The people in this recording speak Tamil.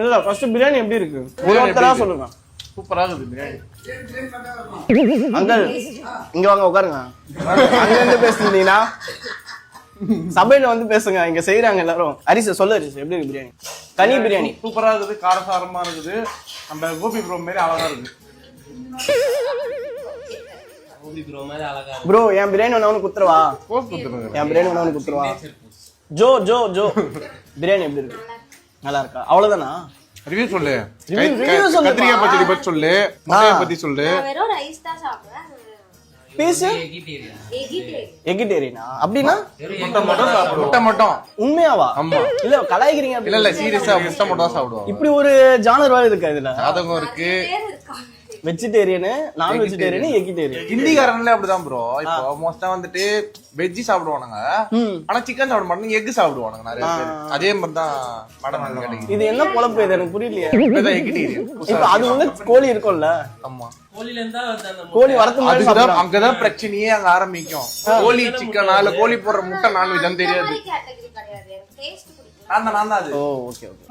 இல்ல ஃபர்ஸ்ட் பிரியாணி எப்படி இருக்கு ஒருத்தரா சொல்லுங்க. சூப்பரா இருக்குது பிரியாணி. அங்கிள் இங்க வாங்க உட்காருங்க. அங்க இருந்து பேசுனீங்கன்னா சபையில வந்து பேசுங்க. இங்க செய்யறாங்க எல்லாரும். ஹரிசு சொல்லு ஹரிசு எப்படி இருக்கு பிரியாணி? தனி பிரியாணி சூப்பரா இருக்குது, காரசாரமா இருக்குது. நம்ம கோபி ப்ரோ மாதிரி அழகா இருக்கு. ப்ரோ என் பிரியாணி ஒன்னு குத்துறவா? என் பிரியாணி ஒன்னு குத்துறவா? ஜோ ஜோ ஜோ பிரியாணி எப்படி இருக்கு? நல்லா இருக்கா? அவ்வளவுதானா? ரிவ்யூ சொல்லு. கத்திரிக்காய் பச்சடி பத்தி சொல்லு, முட்டைய பத்தி சொல்லு. வெறும் ரைஸ் தான் சாப்பிடுறேன். பீஸ் எகிட்டேரியனா? அப்படின்னா முட்டை மட்டும். உண்மையாவா? ஆமா. இல்ல கலாய்க்கிறீங்க? இல்ல சீரியஸா முட்டை மட்டும் தான் சாப்பிடுவோம். இப்படி ஒரு ஜானர் வேற இருக்கா இதுல? சாதகம் இருக்கு. வெஜிடேரியன், நான் வெஜிடேரியன், எகிட்டேரியன். ஹிந்திக்காரங்களே அப்படிதான் ப்ரோ. இப்போ மோஸ்டா வந்துட்டு வெஜ்ஜி சாப்பிடுவானுங்க, ஆனா சிக்கன் சாப்பிட மாட்டாங்க, எக் சாப்பிடுவானுங்க நிறைய பேர். அதே மாதிரி தான் மட்டன் கேட்டீங்க. இது என்ன பொழப்பு இது எனக்கு புரியலையே. இதுதான் எகிட்டேரியன். இப்ப அது வந்து கோழி இருக்கும்ல? ஆமா, கோழி வரது அதுதான் அங்கதான் பிரச்சனையே அங்க ஆரம்பிக்கும். கோழி சிக்கனா இல்ல கோழி போடுற முட்டை நான்வெஜ் தெரியாது. கேட்டகரி கிடையாது. எனக்கு டேஸ்ட் பிடிக்கும். நான் தான் அது. ஓ ஓகே ஓகே.